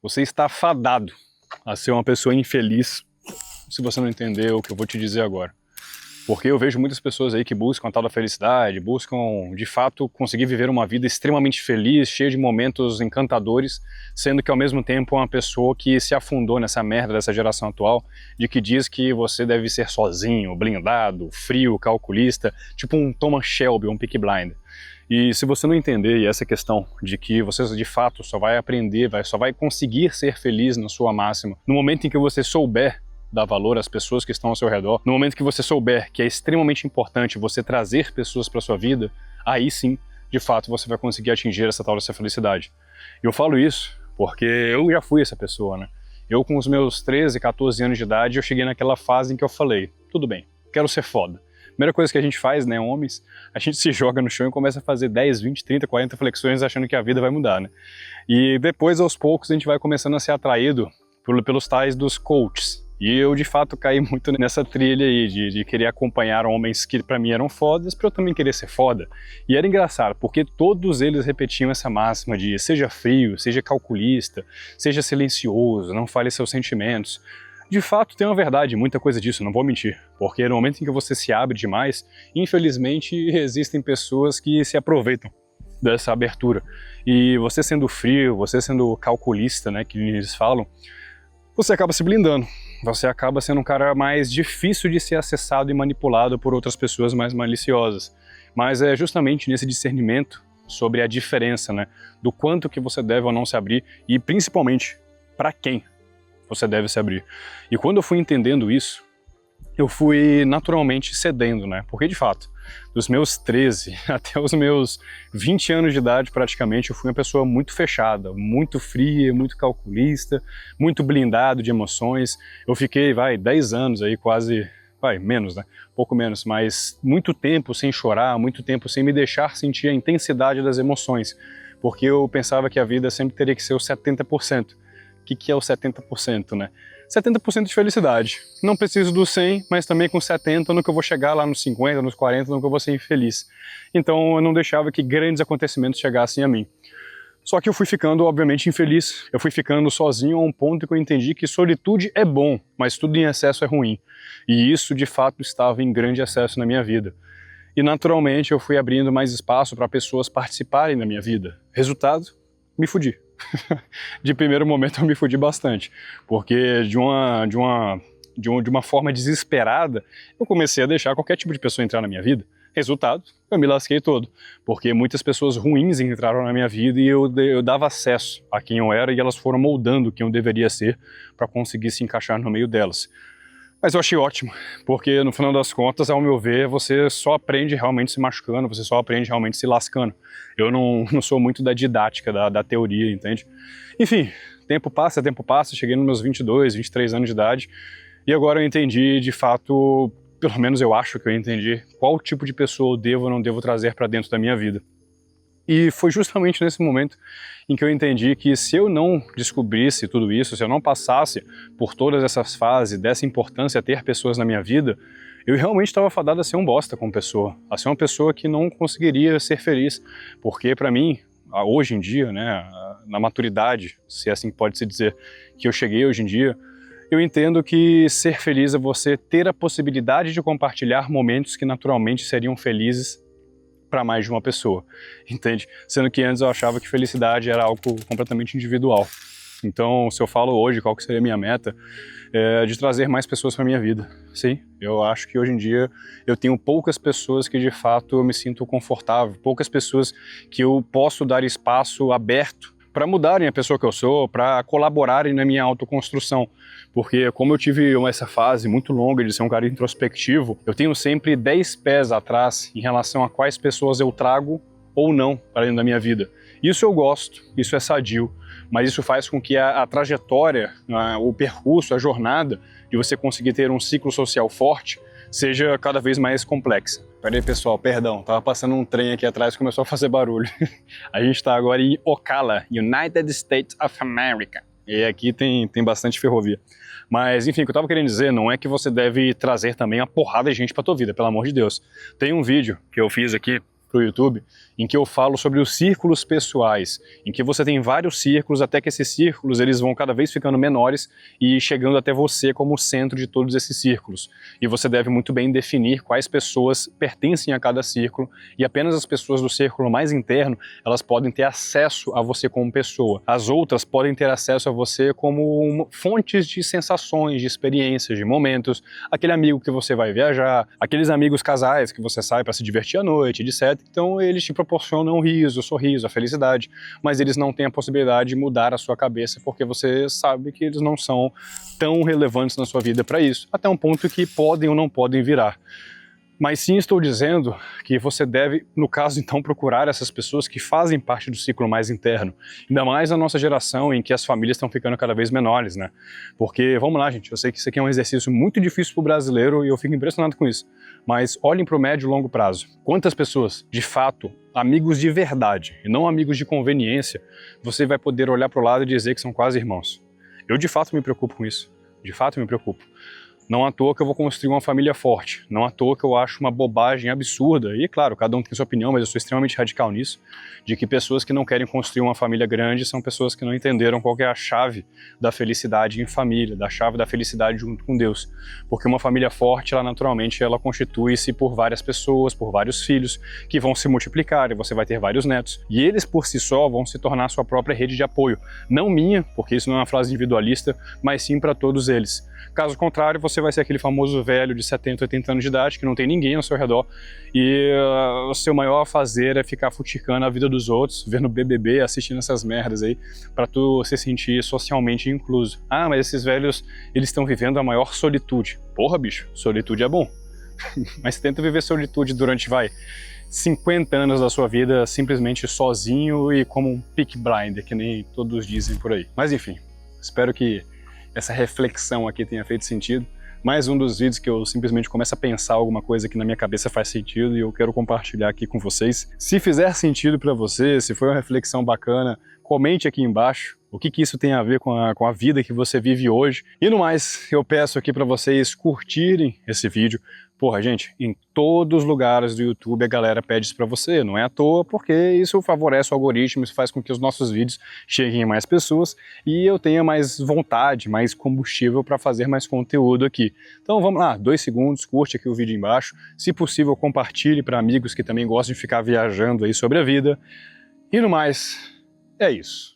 Você está fadado a ser uma pessoa infeliz se você não entender o que eu vou te dizer agora. Porque eu vejo muitas pessoas aí que buscam a tal da felicidade, buscam de fato conseguir viver uma vida extremamente feliz, cheia de momentos encantadores, sendo que ao mesmo tempo é uma pessoa que se afundou nessa merda dessa geração atual, de que diz que você deve ser sozinho, blindado, frio, calculista, tipo um Thomas Shelby, um Peaky Blinders. E se você não entender essa questão de que você de fato só vai aprender, só vai conseguir ser feliz na sua máxima, no momento em que você souber dar valor às pessoas que estão ao seu redor, no momento que você souber que é extremamente importante você trazer pessoas para sua vida, aí sim, de fato, você vai conseguir atingir essa tal dessa felicidade. E eu falo isso porque eu já fui essa pessoa, né? Eu com os meus 13, 14 anos de idade, eu cheguei naquela fase em que eu falei, tudo bem, quero ser foda. Primeira coisa que a gente faz, né, homens, a gente se joga no chão e começa a fazer 10, 20, 30, 40 flexões achando que a vida vai mudar, né? E depois, aos poucos, a gente vai começando a ser atraído pelos tais dos coaches. E eu, de fato, caí muito nessa trilha aí de querer acompanhar homens que pra mim eram fodas, pra eu também querer ser foda. E era engraçado, porque todos eles repetiam essa máxima de seja frio, seja calculista, seja silencioso, não fale seus sentimentos. De fato, tem uma verdade, muita coisa disso, não vou mentir. Porque no momento em que você se abre demais, infelizmente existem pessoas que se aproveitam dessa abertura. E você sendo frio, você sendo calculista, né, que eles falam, você acaba se blindando. Você acaba sendo um cara mais difícil de ser acessado e manipulado por outras pessoas mais maliciosas. Mas é justamente nesse discernimento sobre a diferença, né, do quanto que você deve ou não se abrir e principalmente para quem você deve se abrir. E quando eu fui entendendo isso, eu fui naturalmente cedendo, né? Porque de fato, dos meus 13 até os meus 20 anos de idade praticamente, eu fui uma pessoa muito fechada, muito fria, muito calculista, muito blindado de emoções. Eu fiquei, 10 anos aí quase, menos, né? Pouco menos, mas muito tempo sem chorar, muito tempo sem me deixar sentir a intensidade das emoções, porque eu pensava que a vida sempre teria que ser o 70%. O que é o 70%, né? 70% de felicidade. Não preciso do 100, mas também com 70 no que eu vou chegar lá nos 50, nos 40, no que eu vou ser infeliz. Então eu não deixava que grandes acontecimentos chegassem a mim. Só que eu fui ficando, obviamente, infeliz. Eu fui ficando sozinho a um ponto que eu entendi que solitude é bom, mas tudo em excesso é ruim. E isso, de fato, estava em grande excesso na minha vida. E naturalmente eu fui abrindo mais espaço para pessoas participarem da minha vida. Resultado? Me fudi. De primeiro momento eu me fudi bastante, porque de uma forma desesperada eu comecei a deixar qualquer tipo de pessoa entrar na minha vida. Resultado, eu me lasquei todo, porque muitas pessoas ruins entraram na minha vida e eu dava acesso a quem eu era e elas foram moldando quem eu deveria ser para conseguir se encaixar no meio delas. Mas eu achei ótimo, porque no final das contas, ao meu ver, você só aprende realmente se machucando, você só aprende realmente se lascando. Eu não sou muito da didática, da teoria, entende? Enfim, tempo passa, cheguei nos meus 22, 23 anos de idade, e agora eu entendi, de fato, pelo menos eu acho que eu entendi, qual tipo de pessoa eu devo ou não devo trazer para dentro da minha vida. E foi justamente nesse momento em que eu entendi que se eu não descobrisse tudo isso, se eu não passasse por todas essas fases, dessa importância ter pessoas na minha vida, eu realmente estava fadado a ser um bosta como pessoa, a ser uma pessoa que não conseguiria ser feliz, porque para mim, hoje em dia, né, na maturidade, se é assim pode se dizer, que eu cheguei hoje em dia, eu entendo que ser feliz é você ter a possibilidade de compartilhar momentos que naturalmente seriam felizes para mais de uma pessoa, entende? Sendo que antes eu achava que felicidade era algo completamente individual. Então, se eu falo hoje qual que seria a minha meta, é de trazer mais pessoas para minha vida. Sim, eu acho que hoje em dia eu tenho poucas pessoas que de fato eu me sinto confortável, poucas pessoas que eu posso dar espaço aberto para mudarem a pessoa que eu sou, para colaborarem na minha autoconstrução. Porque como eu tive essa fase muito longa de ser um cara introspectivo, eu tenho sempre 10 pés atrás em relação a quais pessoas eu trago ou não para dentro da minha vida. Isso eu gosto, isso é sadio, mas isso faz com que a trajetória, o percurso, a jornada de você conseguir ter um ciclo social forte seja cada vez mais complexa. Peraí pessoal, perdão, tava passando um trem aqui atrás e começou a fazer barulho. A gente tá agora em Ocala, United States of America. E aqui tem bastante ferrovia. Mas enfim, o que eu tava querendo dizer não é que você deve trazer também uma porrada de gente pra tua vida, pelo amor de Deus. Tem um vídeo que eu fiz aqui, para o YouTube em que eu falo sobre os círculos pessoais, em que você tem vários círculos até que esses círculos eles vão cada vez ficando menores e chegando até você como o centro de todos esses círculos. E você deve muito bem definir quais pessoas pertencem a cada círculo e apenas as pessoas do círculo mais interno, elas podem ter acesso a você como pessoa. As outras podem ter acesso a você como fontes de sensações, de experiências, de momentos, aquele amigo que você vai viajar, aqueles amigos casais que você sai para se divertir à noite, etc. Então eles te proporcionam o riso, o sorriso, a felicidade, mas eles não têm a possibilidade de mudar a sua cabeça porque você sabe que eles não são tão relevantes na sua vida para isso, até um ponto que podem ou não podem virar. Mas sim estou dizendo que você deve, no caso então, procurar essas pessoas que fazem parte do ciclo mais interno. Ainda mais na nossa geração em que as famílias estão ficando cada vez menores, né? Porque, vamos lá gente, eu sei que isso aqui é um exercício muito difícil para o brasileiro e eu fico impressionado com isso. Mas olhem para o médio e longo prazo. Quantas pessoas, de fato, amigos de verdade e não amigos de conveniência, você vai poder olhar para o lado e dizer que são quase irmãos? Eu de fato me preocupo com isso. De fato me preocupo. Não à toa que eu vou construir uma família forte, não à toa que eu acho uma bobagem absurda, e claro, cada um tem sua opinião, mas eu sou extremamente radical nisso, de que pessoas que não querem construir uma família grande são pessoas que não entenderam qual que é a chave da felicidade em família, da chave da felicidade junto com Deus. Porque uma família forte, ela naturalmente, ela constitui-se por várias pessoas, por vários filhos, que vão se multiplicar e você vai ter vários netos. E eles por si só vão se tornar sua própria rede de apoio. Não minha, porque isso não é uma frase individualista, mas sim para todos eles. Caso contrário, você vai ser aquele famoso velho de 70, 80 anos de idade, que não tem ninguém ao seu redor, e o seu maior fazer é ficar futicando a vida dos outros, vendo BBB, assistindo essas merdas aí, pra tu se sentir socialmente incluso. Ah, mas esses velhos, eles estão vivendo a maior solitude. Porra, bicho, solitude é bom. Mas tenta viver solitude durante, 50 anos da sua vida simplesmente sozinho e como um Peaky Blinder, que nem todos dizem por aí. Mas enfim, espero que essa reflexão aqui tenha feito sentido. Mais um dos vídeos que eu simplesmente começo a pensar alguma coisa que na minha cabeça faz sentido e eu quero compartilhar aqui com vocês. Se fizer sentido para você, se foi uma reflexão bacana, comente aqui embaixo o que isso tem a ver com a vida que você vive hoje. E no mais, eu peço aqui para vocês curtirem esse vídeo. Porra, gente, em todos os lugares do YouTube a galera pede isso pra você, não é à toa, porque isso favorece o algoritmo, isso faz com que os nossos vídeos cheguem a mais pessoas e eu tenha mais vontade, mais combustível para fazer mais conteúdo aqui. Então vamos lá, 2 segundos, curte aqui o vídeo embaixo, se possível compartilhe para amigos que também gostam de ficar viajando aí sobre a vida. E no mais, é isso.